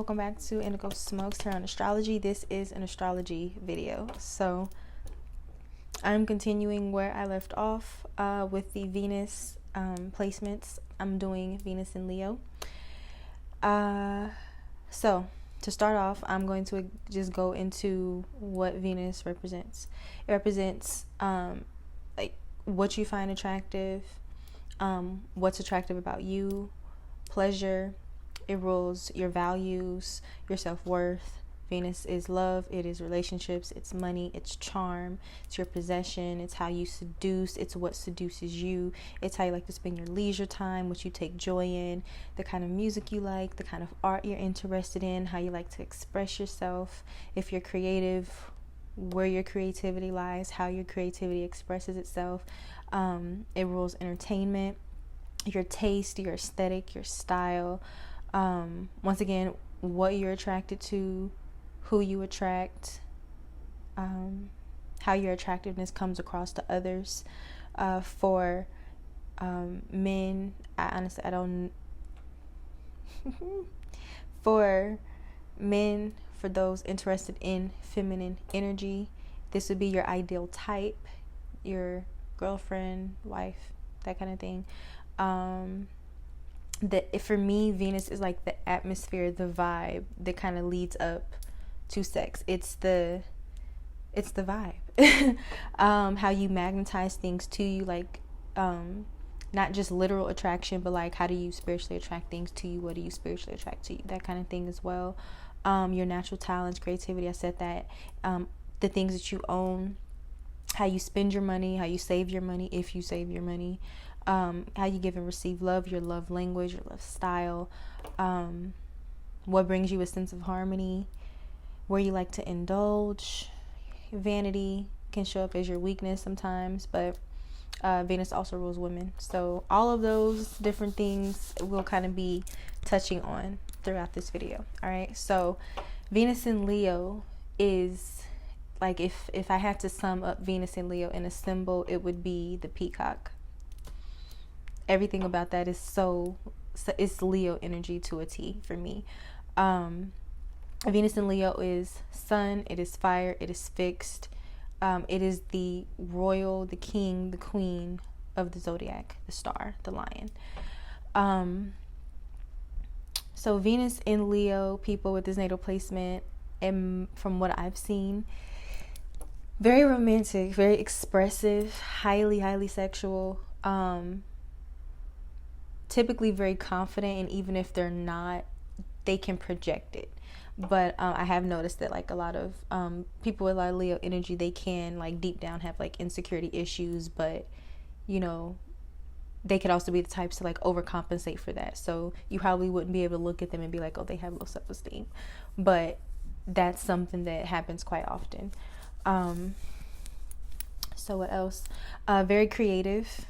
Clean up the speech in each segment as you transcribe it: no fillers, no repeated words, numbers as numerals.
welcome back to Indigo Smokes here on astrology. This is an astrology video. So I'm continuing where I left off with the Venus placements. I'm doing Venus in Leo. So to start off, I'm going to just go into what Venus represents. It represents like what you find attractive, what's attractive about you, pleasure. It rules your values, your self-worth. Venus is love, it is relationships, it's money, it's charm, it's your possession, it's how you seduce, it's what seduces you, it's how you like to spend your leisure time, what you take joy in, the kind of music you like, the kind of art you're interested in, how you like to express yourself, if you're creative, where your creativity lies, how your creativity expresses itself. It rules entertainment, your taste, your aesthetic, your style. Once again, what you're attracted to, who you attract, how your attractiveness comes across to others. For men, I don't. For men, for those interested in feminine energy, this would be your ideal type, your girlfriend, wife, that kind of thing. For me, Venus is like the atmosphere, the vibe that kind of leads up to sex. It's the vibe. How you magnetize things to you, like not just literal attraction, but like how do you spiritually attract things to you? What do you spiritually attract to you? That kind of thing as well. Your natural talents, creativity, I said that. The things that you own, how you spend your money, how you save your money, if you save your money. How you give and receive love, your love language, your love style, what brings you a sense of harmony, where you like to indulge. Vanity can show up as your weakness sometimes, but Venus also rules women. So all of those different things we'll kind of be touching on throughout this video. All right, so Venus in Leo is like, if I had to sum up Venus in Leo in a symbol, it would be the peacock. Everything about that is so it's Leo energy to a T for me. Venus in Leo is sun, it is fire, it is fixed. It is the royal, the king, the queen of the zodiac, the star, the lion. So Venus in Leo, people with this natal placement, and from what I've seen, very romantic, very expressive, highly sexual. Typically very confident, and even if they're not, they can project it. But I have noticed that like a lot of people with a lot of Leo energy, they can like deep down have like insecurity issues, but you know, they could also be the types to like overcompensate for that. So you probably wouldn't be able to look at them and be like, oh, they have low self-esteem, but that's something that happens quite often. So what else? Very creative.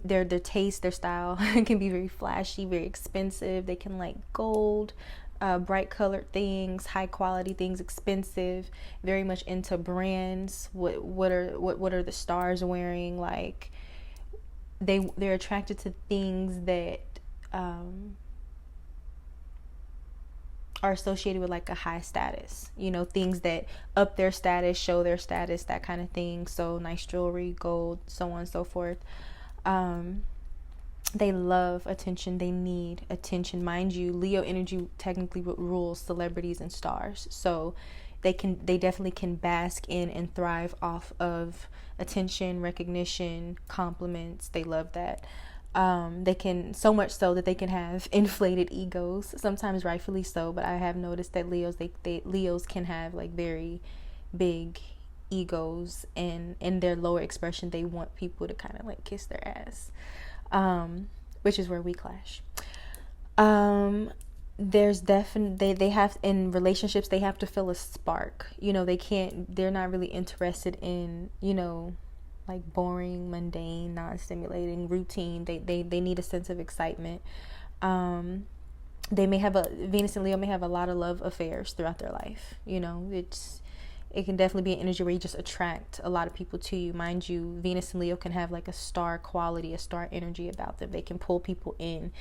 Their taste, their style can be very flashy, very expensive. They can like gold, bright colored things, high quality things, expensive. Very much into brands. What are the stars wearing? Like they're attracted to things that are associated with like a high status. You know, things that up their status, show their status, that kind of thing. So nice jewelry, gold, so on and so forth. They love attention. They need attention. Mind you, Leo energy technically rules celebrities and stars. So they definitely can bask in and thrive off of attention, recognition, compliments. They love that. They can, so much so that they can have inflated egos, sometimes rightfully so, but I have noticed that Leos can have like very big egos, and in their lower expression they want people to kind of like kiss their ass, which is where we clash. There's definitely they have, in relationships, they have to feel a spark. You know, they're not really interested in, you know, like boring, mundane, non-stimulating routine. They need a sense of excitement. Venus and Leo may have a lot of love affairs throughout their life. You know, it can definitely be an energy where you just attract a lot of people to you. Mind you, Venus and Leo can have like a star quality, a star energy about them. They can pull people in,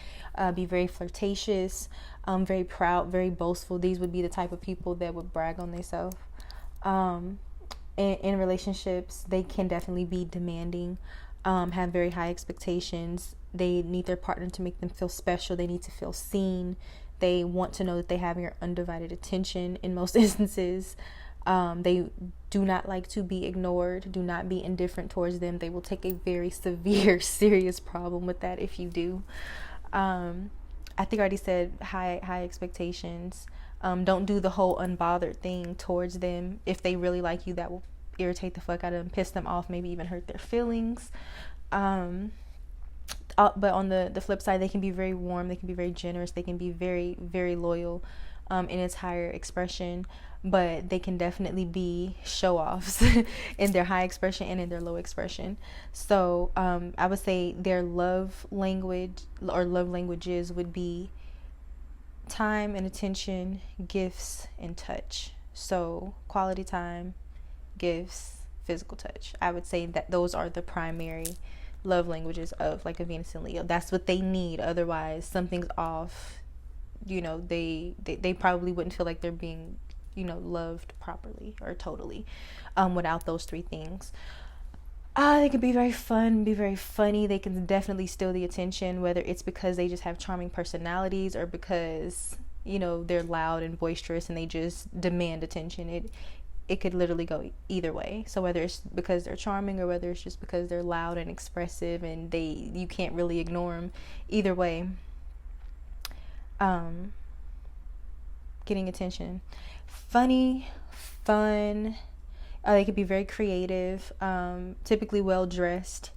be very flirtatious, very proud, very boastful. These would be the type of people that would brag on themselves. In relationships, they can definitely be demanding, have very high expectations. They need their partner to make them feel special. They need to feel seen. They want to know that they have your undivided attention in most instances. They do not like to be ignored. Do not be indifferent towards them. They will take a very severe, serious problem with that if you do. I think I already said high expectations. Don't do the whole unbothered thing towards them. If they really like you, that will irritate the fuck out of them, piss them off, maybe even hurt their feelings. But on the flip side, they can be very warm. They can be very generous. They can be very, very loyal in its higher expression. But they can definitely be show-offs in their high expression and in their low expression. So I would say their love language or love languages would be time and attention, gifts, and touch. So quality time, gifts, physical touch. I would say that those are the primary love languages of like a Venus and Leo. That's what they need. Otherwise, something's off. You know, they probably wouldn't feel like they're being, you know, loved properly or totally without those three things. They can be very fun, be very funny. They can definitely steal the attention, whether it's because they just have charming personalities or because, you know, they're loud and boisterous and they just demand attention. It could literally go either way. So whether it's because they're charming or whether it's just because they're loud and expressive and you can't really ignore them, either way, getting attention. Funny, fun. They could be very creative, typically well dressed,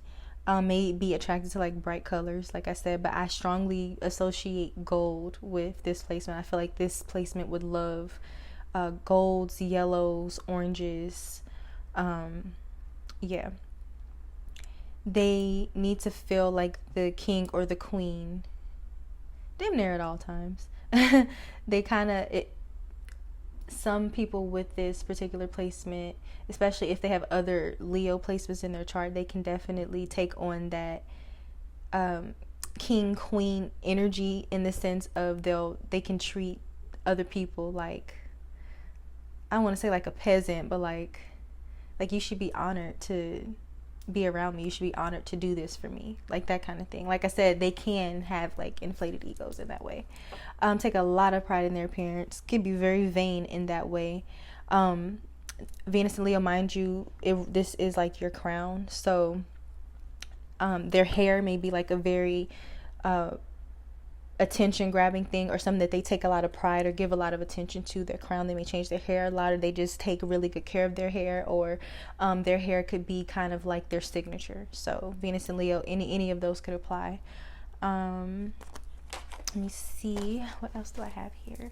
may be attracted to like bright colors, like I said, but I strongly associate gold with this placement. I feel like this placement would love golds, yellows, oranges. Yeah. They need to feel like the king or the queen, damn near at all times. They kind of, some people with this particular placement, especially if they have other Leo placements in their chart, they can definitely take on that king queen energy, in the sense of they can treat other people like, I don't want to say like a peasant, but like you should be honored to be around me. You should be honored to do this for me, like that kind of thing. Like I said, they can have like inflated egos in that way. Take a lot of pride in their appearance, can be very vain in that way. Venus and Leo, mind you, this is like your crown. So their hair may be like a very attention grabbing thing, or something that they take a lot of pride or give a lot of attention to. Their crown, they may change their hair a lot, or they just take really good care of their hair, or their hair could be kind of like their signature. So Venus and Leo, any of those could apply. Let me see, what else do I have here?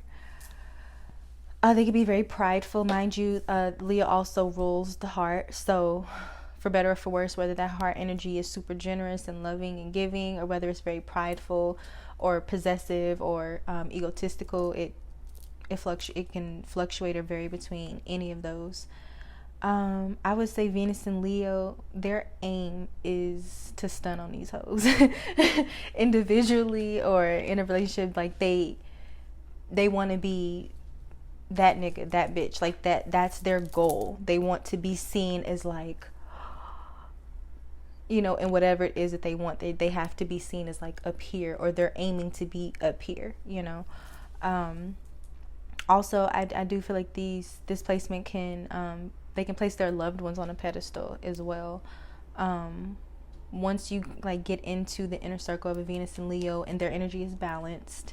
They could be very prideful, mind you. Leo also rules the heart, so for better or for worse, whether that heart energy is super generous and loving and giving, or whether it's very prideful or possessive or egotistical, it can fluctuate or vary between any of those. I would say Venus and Leo, their aim is to stun on these hoes individually or in a relationship. Like they want to be that nigga, that bitch, like that's their goal. They want to be seen as like, you know, and whatever it is that they want, they have to be seen as like up here, or they're aiming to be up here, you know. Also, I do feel like this placement can, they can place their loved ones on a pedestal as well. Once you like get into the inner circle of a Venus and Leo and their energy is balanced,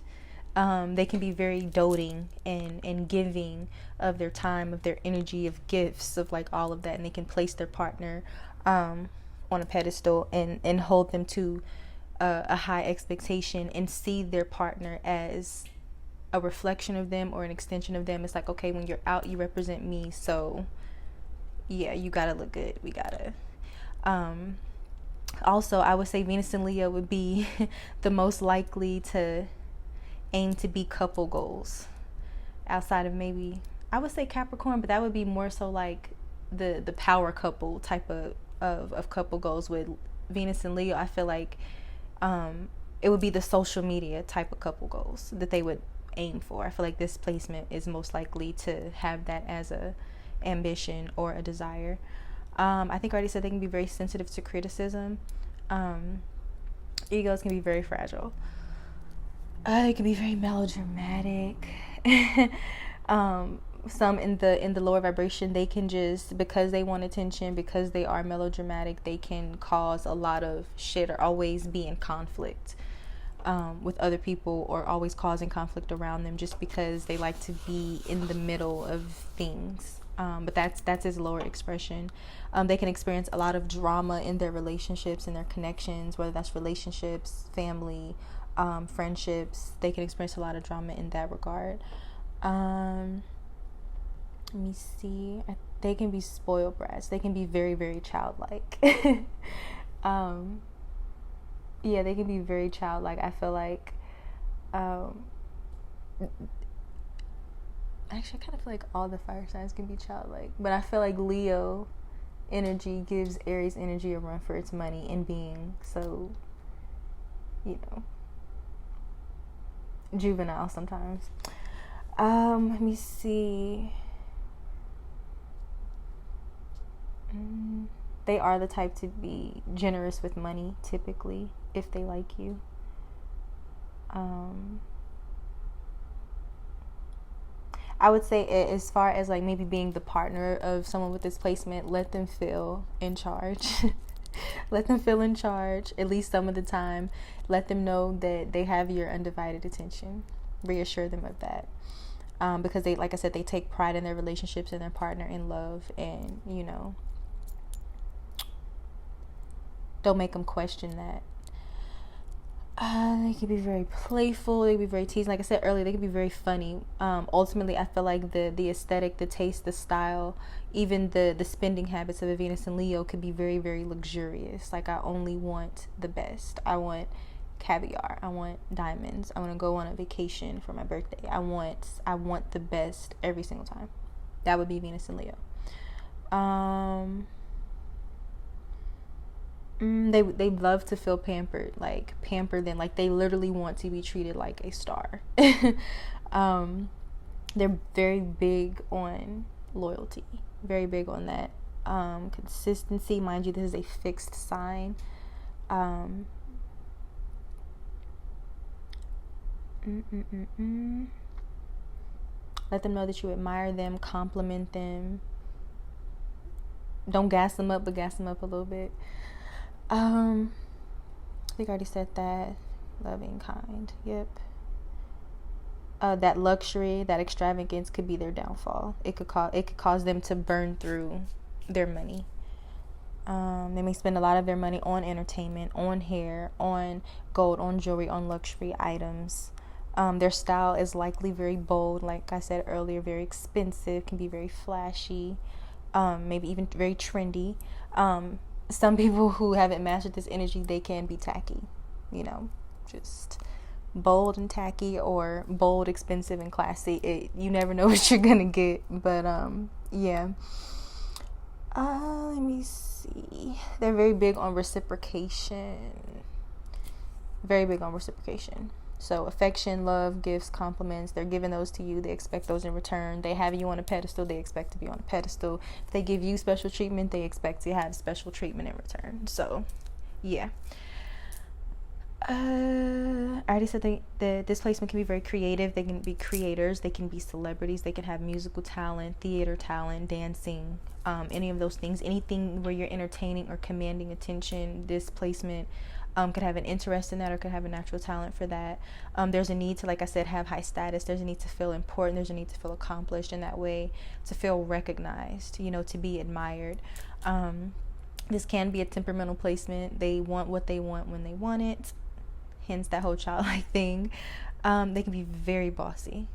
they can be very doting and giving of their time, of their energy, of gifts, of like all of that, and they can place their partner on a pedestal and hold them to a high expectation and see their partner as a reflection of them or an extension of them. It's like, okay, when you're out, you represent me, so yeah, you gotta look good. We gotta. Also, I would say Venus and Leo would be the most likely to aim to be couple goals, outside of maybe I would say Capricorn, but that would be more so like the power couple type of couple goals. With Venus and Leo, I feel like it would be the social media type of couple goals that they would aim for. I feel like this placement is most likely to have that as a ambition or a desire. I think I already said they can be very sensitive to criticism. Egos can be very fragile. They can be very melodramatic. Some in the lower vibration, they can just, because they want attention, because they are melodramatic, they can cause a lot of shit or always be in conflict with other people, or always causing conflict around them, just because they like to be in the middle of things. But that's his lower expression. They can experience a lot of drama in their relationships and their connections, whether that's relationships, family, friendships. They can experience a lot of drama in that regard. Let me see. They can be spoiled brats. They can be very, very childlike. Yeah, they can be very childlike. I feel like, actually, I kind of feel like all the fire signs can be childlike, but I feel like Leo energy gives Aries energy a run for its money in being so, juvenile sometimes. Let me see. They are the type to be generous with money, typically, if they like you. I would say, as far as like maybe being the partner of someone with this placement, let them feel in charge. Let them feel in charge, at least some of the time. Let them know that they have your undivided attention. Reassure them of that. Because they, like I said, they take pride in their relationships and their partner in love, and don't make them question that. They can be very playful. They can be very teasing. Like I said earlier, they can be very funny. Ultimately, I feel like the aesthetic, the taste, the style, even the spending habits of a Venus and Leo could be very, very luxurious. Like, I only want the best. I want caviar. I want diamonds. I want to go on a vacation for my birthday. I want the best every single time. That would be Venus and Leo. They love to feel pampered, like pampered them, like they literally want to be treated like a star. They're very big on loyalty, very big on that. Consistency, mind you, this is a fixed sign. Let them know that you admire them, compliment them. Don't gas them up, but gas them up a little bit. I think I already said that. Loving, kind. Yep. That luxury, that extravagance could be their downfall. It could cause them to burn through their money. They may spend a lot of their money on entertainment, on hair, on gold, on jewelry, on luxury items. Their style is likely very bold, like I said earlier, very expensive, can be very flashy, maybe even very trendy. Some people who haven't mastered this energy, they can be tacky, just bold and tacky, or bold, expensive, and classy. You never know what you're gonna get, but yeah. Let me see. They're very big on reciprocation. Very big on reciprocation. So affection, love, gifts, compliments, they're giving those to you. They expect those in return. They have you on a pedestal. They expect to be on a pedestal. If they give you special treatment, they expect to have special treatment in return. So, yeah. I already said that this placement can be very creative. They can be creators. They can be celebrities. They can have musical talent, theater talent, dancing, any of those things. Anything where you're entertaining or commanding attention, this placement could have an interest in that, or could have a natural talent for that. There's a need to, like I said, have high status. There's a need to feel important. There's a need to feel accomplished in that way, to feel recognized, to be admired. This can be a temperamental placement. They want what they want when they want it. Hence that whole childlike thing. They can be very bossy.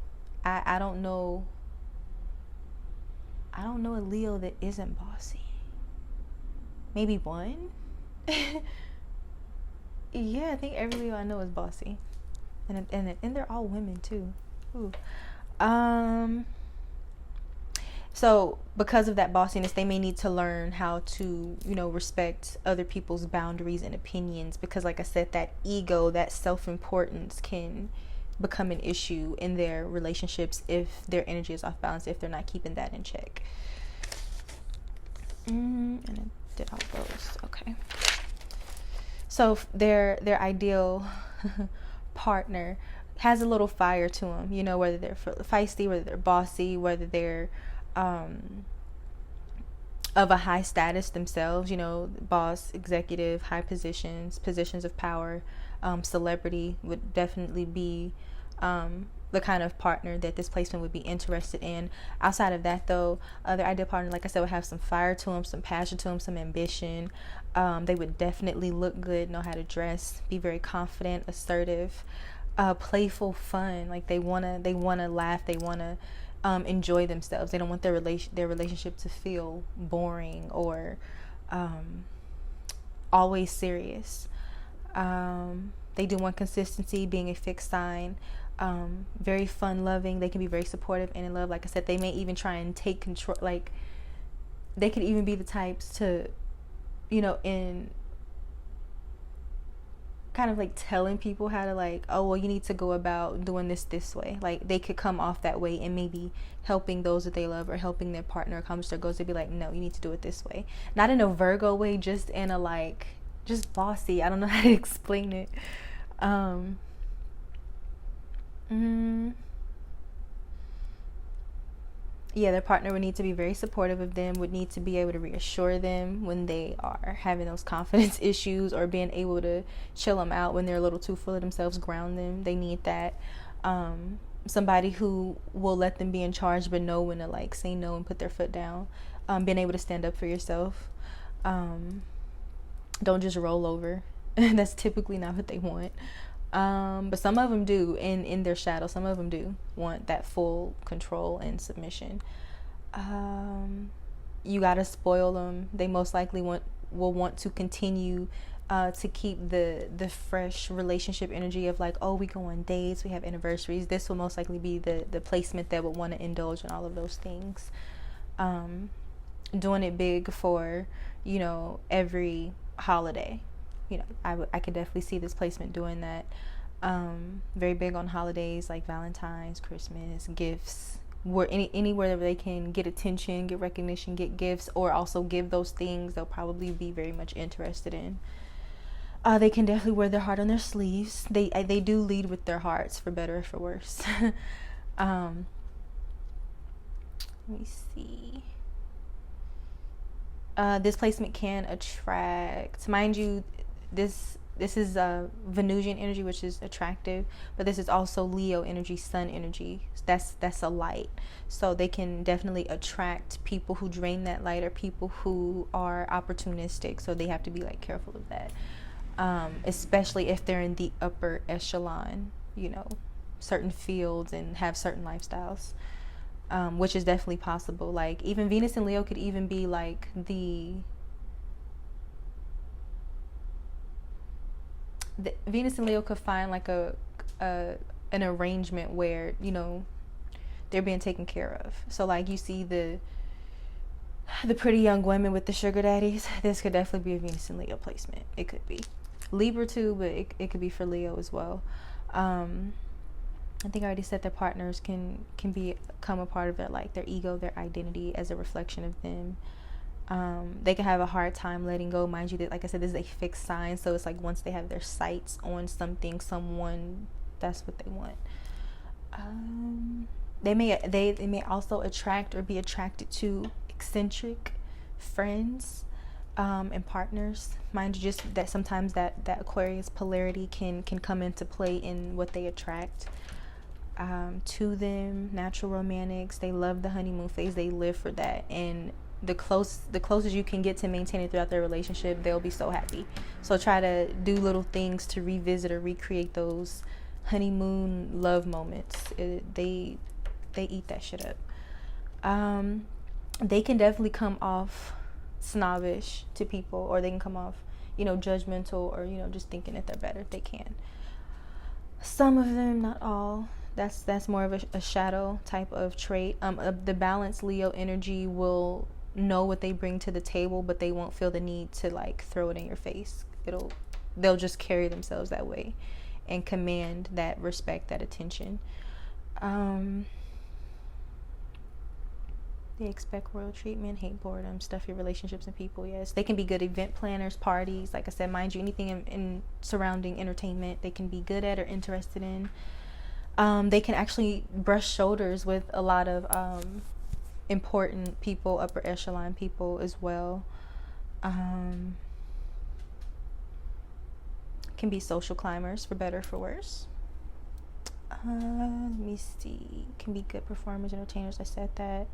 I don't know a Leo that isn't bossy. Maybe one. Yeah, I think every Leo I know is bossy, and they're all women too. Ooh. So because of that bossiness, they may need to learn how to, respect other people's boundaries and opinions, because like I said, that ego, that self-importance can become an issue in their relationships if their energy is off balance, if they're not keeping that in check. And I did all those. Okay. So their ideal partner has a little fire to them, whether they're feisty, whether they're bossy, whether they're of a high status themselves, boss, executive, high positions of power, celebrity would definitely be the kind of partner that this placement would be interested in. Outside of that, though, their ideal partner, like I said, would have some fire to them, some passion to them, some ambition. They would definitely look good, know how to dress, be very confident, assertive, playful, fun. Like they wanna laugh, they wanna enjoy themselves. They don't want their relationship to feel boring or always serious. They do want consistency, being a fixed sign. Very fun loving. They can be very supportive and in love. Like I said, they may even try and take control. Like they could even be the types to, in kind of like telling people how to, like, oh well, you need to go about doing this way. Like they could come off that way and maybe helping those that they love or helping their partner accomplish their goals. They'd be like, no, you need to do it this way. Not in a Virgo way, just in a like just bossy. I don't know how to explain it. Yeah, their partner would need to be very supportive of them, would need to be able to reassure them when they are having those confidence issues, or being able to chill them out when they're a little too full of themselves, ground them. They need that. Somebody who will let them be in charge but know when to like say no and put their foot down. Being able to stand up for yourself. Don't just roll over. That's typically not what they want. But some of them do, in their shadow, some of them do want that full control and submission. You gotta spoil them. They most likely will want to continue to keep the fresh relationship energy of like, oh, we go on dates, we have anniversaries. This will most likely be the placement that would want to indulge in all of those things. Doing it big for, every holiday. I could definitely see this placement doing that. Very big on holidays like Valentine's, Christmas, gifts, anywhere they can get attention, get recognition, get gifts, or also give those things they'll probably be very much interested in. They can definitely wear their heart on their sleeves. They do lead with their hearts, for better or for worse. Let me see. This placement can attract, mind you, this is Venusian energy, which is attractive, but this is also Leo energy, sun energy. That's a light. So they can definitely attract people who drain that light, or people who are opportunistic. So they have to be like careful of that, especially if they're in the upper echelon, certain fields and have certain lifestyles. Which is definitely possible. Like even Venus and Leo could even be like the Venus and Leo could find like an arrangement where they're being taken care of. So like you see the pretty young women with the sugar daddies. This could definitely be a Venus and Leo placement. It could be Libra too, but it could be for Leo as well. I think I already said their partners can become a part of their ego, their identity as a reflection of them. They can have a hard time letting go. Mind you, that like I said, this is a fixed sign, so it's like once they have their sights on something, someone, that's what they want. They may also attract or be attracted to eccentric friends and partners. Mind you, just that sometimes that Aquarius polarity can come into play in what they attract to them. Natural romantics, they love the honeymoon phase, they live for that, and the closest you can get to maintain it throughout their relationship, they'll be so happy. So try to do little things to revisit or recreate those honeymoon love moments. They eat that shit up. They can definitely come off snobbish to people, or they can come off judgmental, or just thinking that they're better. They can. Some of them, not all, That's more of a shadow type of trait. The balanced Leo energy will know what they bring to the table, but they won't feel the need to like throw it in your face. They'll just carry themselves that way and command that respect, that attention. They expect royal treatment, hate boredom, stuffy relationships and people. Yes, they can be good event planners, parties. Like I said, mind you, anything in surrounding entertainment, they can be good at or interested in. They can actually brush shoulders with a lot of important people, upper echelon people as well. Can be social climbers, for better or for worse. Let me see. Can be good performers, entertainers. I said that.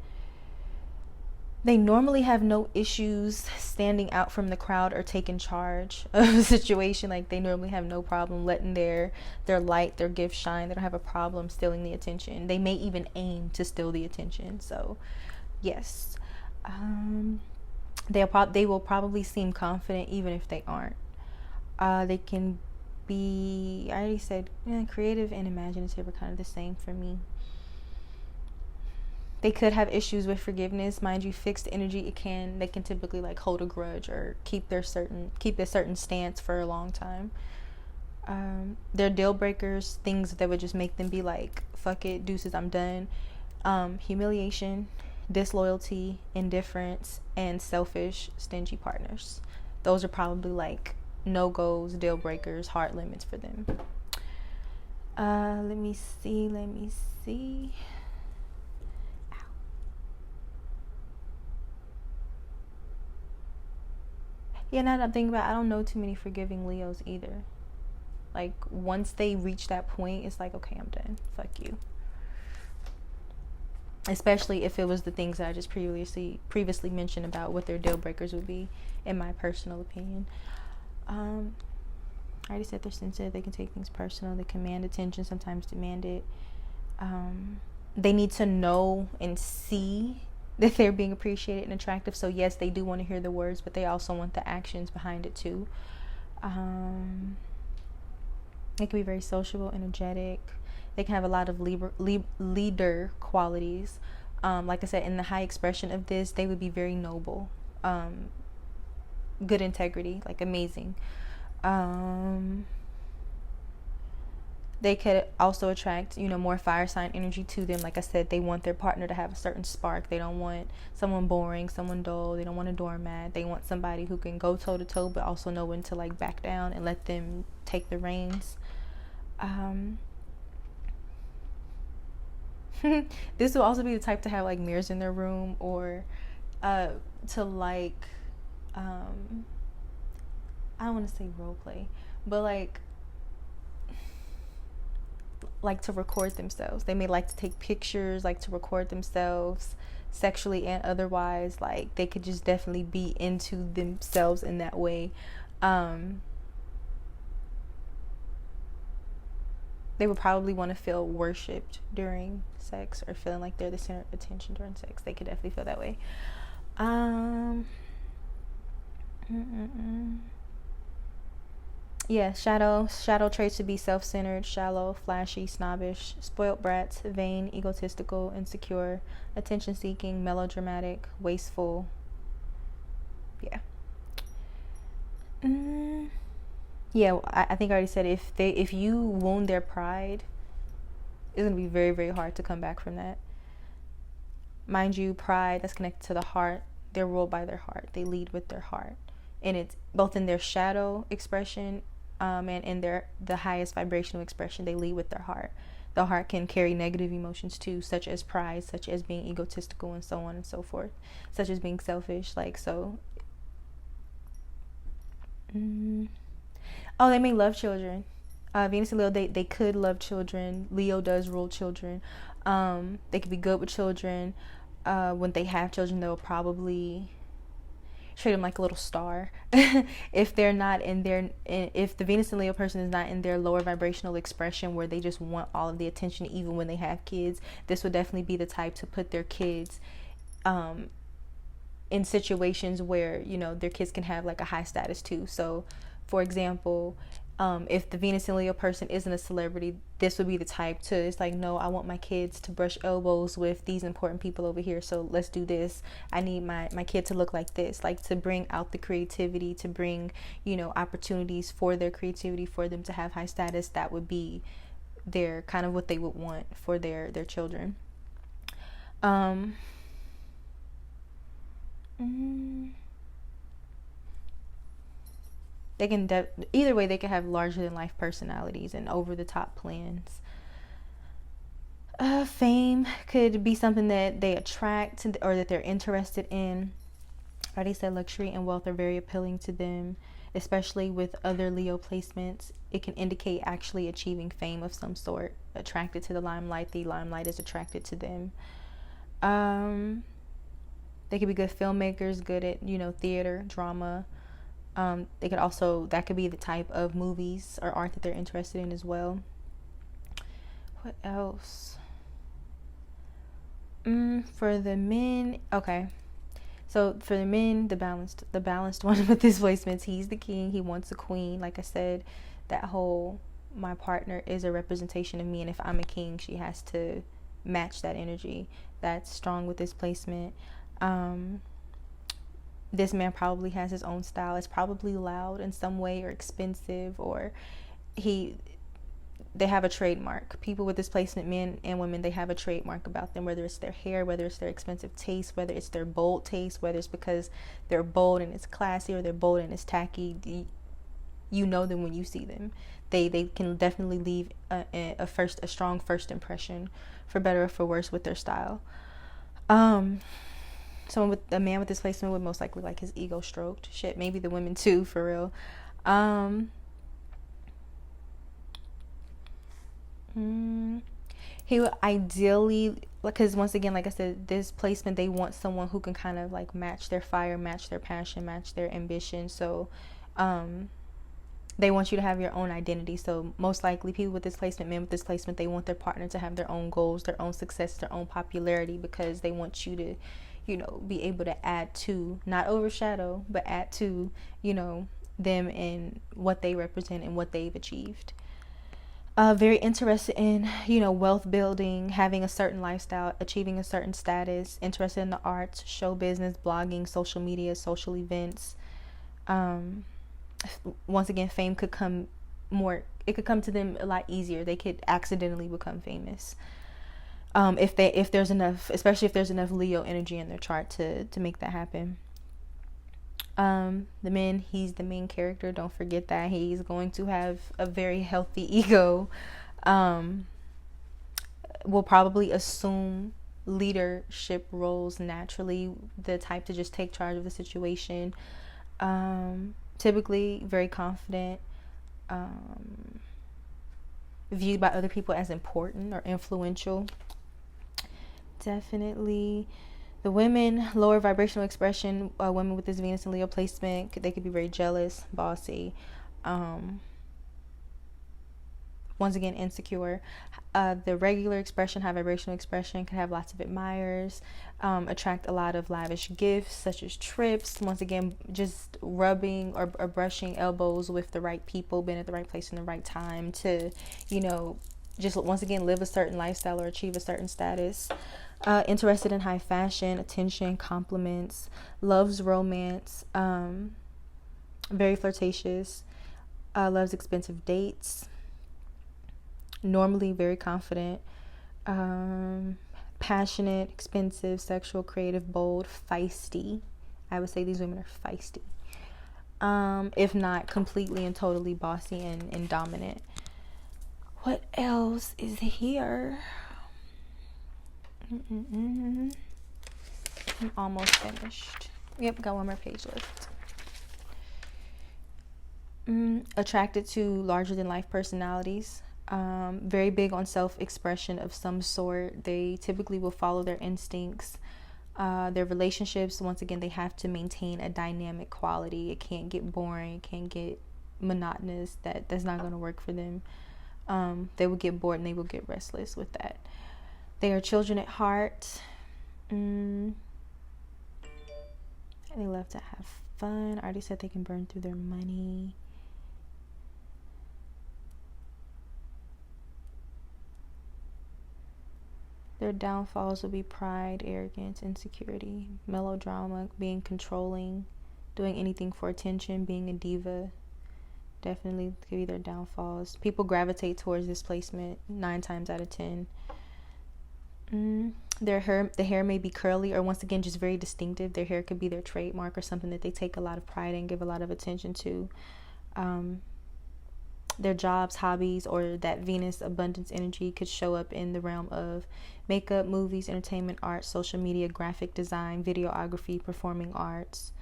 They normally have no issues standing out from the crowd or taking charge of a situation. Like, they normally have no problem letting their light, their gift shine. They don't have a problem stealing the attention. They may even aim to steal the attention. So, yes. They will probably seem confident even if they aren't. They can be, I already said, creative and imaginative are kind of the same for me. They could have issues with forgiveness. Mind you, fixed energy, they can typically like hold a grudge or keep a certain stance for a long time. Their deal breakers, things that would just make them be like, fuck it, deuces, I'm done. Humiliation, disloyalty, indifference, and selfish, stingy partners. Those are probably like no-goes, deal breakers, hard limits for them. Let me see. Yeah, now that I'm thinking about it, I don't know too many forgiving Leos either. Like, once they reach that point, it's like, okay, I'm done. Fuck you. Especially if it was the things that I just previously mentioned about what their deal breakers would be, in my personal opinion. I already said they're sensitive. They can take things personal. They command attention, sometimes demand it. They need to know and see that they're being appreciated and attractive. So yes, they do want to hear the words, but they also want the actions behind it too. They can be very sociable, energetic. They can have a lot of leader qualities. Like I said, in the high expression of this, they would be very noble, good integrity, like amazing. They could also attract, more fire sign energy to them. Like I said, they want their partner to have a certain spark. They don't want someone boring, someone dull. They don't want a doormat. They want somebody who can go toe to toe, but also know when to like back down and let them take the reins. This will also be the type to have like mirrors in their room, or to like, I don't want to say role play, but like to record themselves. They may like to take pictures, like to record themselves sexually and otherwise. Like, they could just definitely be into themselves in that way. They would probably want to feel worshipped during sex, or feeling like they're the center of attention during sex. They could definitely feel that way. Yeah, shadow traits to be self-centered, shallow, flashy, snobbish, spoilt brats, vain, egotistical, insecure, attention-seeking, melodramatic, wasteful. Yeah. Yeah, I think I already said, if you wound their pride, it's gonna be very, very hard to come back from that. Mind you, pride, that's connected to the heart. They're ruled by their heart. They lead with their heart, and it's both in their shadow expression, and in the highest vibrational expression. They lead with their heart. The heart can carry negative emotions too, such as pride, such as being egotistical, and so on and so forth, such as being selfish. Like, so. Oh, they may love children. Venus and Leo, they could love children. Leo does rule children. They could be good with children. When they have children, they'll probably treat them like a little star. If they're not if the Venus and Leo person is not in their lower vibrational expression, where they just want all of the attention, even when they have kids, this would definitely be the type to put their kids in situations where, their kids can have like a high status too. So, for example, If the Venus and Leo person isn't a celebrity, this would be the type to, it's like, no, I want my kids to brush elbows with these important people over here, so let's do this. I need my kid to look like this, like to bring out the creativity, to bring, opportunities for their creativity, for them to have high status. That would be their kind of what they would want for their children. They can either way, they can have larger than life personalities and over the top plans. Fame could be something that they attract or that they're interested in. I already said luxury and wealth are very appealing to them, especially with other Leo placements. It can indicate actually achieving fame of some sort. Attracted to the limelight is attracted to them. They could be good filmmakers, good at theater, drama. They could also, that could be the type of movies or art that they're interested in as well. What else? For the men, okay. So for the men, the balanced one with this placements, he's the king. He wants a queen. Like I said, that whole, my partner is a representation of me, and if I'm a king, she has to match that energy. That's strong with this placement. This man probably has his own style. It's probably loud in some way or expensive, or they have a trademark. People with this placement, men and women, they have a trademark about them, whether it's their hair, whether it's their expensive taste, whether it's their bold taste, whether it's because they're bold and it's classy, or they're bold and it's tacky. You know them when you see them. They can definitely leave a strong first impression, for better or for worse, with their style. Someone with a man with this placement would most likely like his ego stroked. Shit, maybe the women too, for real. He would ideally, because once again, like I said, this placement, they want someone who can kind of like match their fire, match their passion, match their ambition. So they want you to have your own identity. So most likely people with this placement, men with this placement, they want their partner to have their own goals, their own success, their own popularity, because they want you to be able to add to, not overshadow, but add to, them and what they represent and what they've achieved. Very interested in, wealth building, having a certain lifestyle, achieving a certain status, interested in the arts, show business, blogging, social media, social events. Once again, fame could come it could come to them a lot easier. They could accidentally become famous. If there's enough, especially if there's enough Leo energy in their chart to make that happen. The man, he's the main character. Don't forget that he's going to have a very healthy ego. Will probably assume leadership roles naturally, the type to just take charge of the situation. Typically very confident, viewed by other people as important or influential. Definitely. The women, lower vibrational expression, women with this Venus and Leo placement, they could be very jealous, bossy, once again, insecure. The regular expression, high vibrational expression, can have lots of admirers, attract a lot of lavish gifts, such as trips. Once again, just rubbing or brushing elbows with the right people, being at the right place in the right time to, just once again, live a certain lifestyle or achieve a certain status. Interested in high fashion, attention, compliments, loves romance, very flirtatious, loves expensive dates, normally very confident, passionate, expensive, sexual, creative, bold, feisty. I would say these women are feisty, if not completely and totally bossy and dominant. What else is here? I'm almost finished. Yep, got one more page left. Attracted to larger than life personalities. Very big on self-expression of some sort. They typically will follow their instincts. Their relationships, once again, they have to maintain a dynamic quality. It can't get boring. It can't get monotonous. That's not going to work for them. They will get bored and they will get restless with that. They are children at heart. They love to have fun. I already said they can burn through their money. Their downfalls will be pride, arrogance, insecurity, melodrama, being controlling, doing anything for attention, being a diva. Definitely could be their downfalls. People gravitate towards this placement 9 times out of 10. The hair may be curly or, once again, just very distinctive. Their hair could be their trademark or something that they take a lot of pride in, give a lot of attention to. Their jobs, hobbies, or that Venus abundance energy could show up in the realm of makeup, movies, entertainment, art, social media, graphic design, videography, performing arts.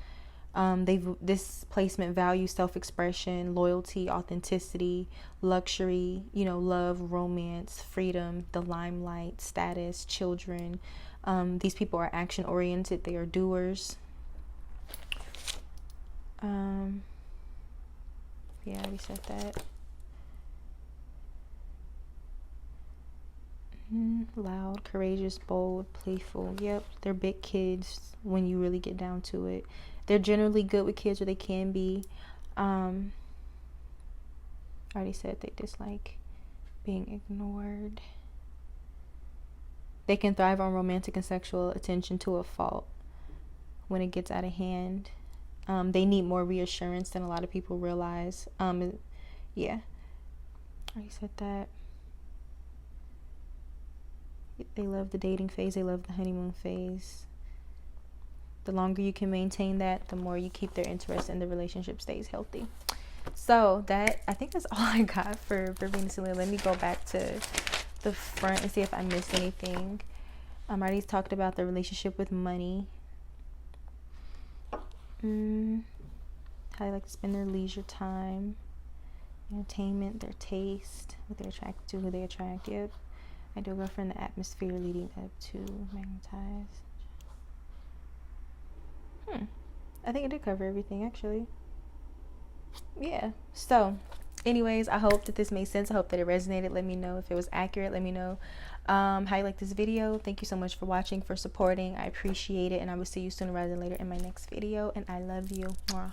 This placement values self-expression, loyalty, authenticity, luxury, love, romance, freedom, the limelight, status, children. These people are action oriented. They are doers. Yeah, I already said that. Loud, courageous, bold, playful. Yep, they're big kids when you really get down to it. They're generally good with kids, or they can be. I already said they dislike being ignored. They can thrive on romantic and sexual attention to a fault when it gets out of hand. They need more reassurance than a lot of people realize. Yeah, I already said that. They love the dating phase. They love the honeymoon phase. The longer you can maintain that, the more you keep their interest and the relationship stays healthy. So that, I think that's all I got for Venus and Leo. Let me go back to the front and see if I missed anything. I already talked about the relationship with money. How they like to spend their leisure time. Entertainment, their taste, what they're attracted to, who they attract. Yep. Ideal girlfriend, the atmosphere leading up to magnetized. I think I did cover everything, actually. Yeah. So, anyways, I hope that this made sense. I hope that it resonated. Let me know if it was accurate. Let me know how you like this video. Thank you so much for watching, for supporting. I appreciate it. And I will see you sooner rather than later in my next video. And I love you. Mwah.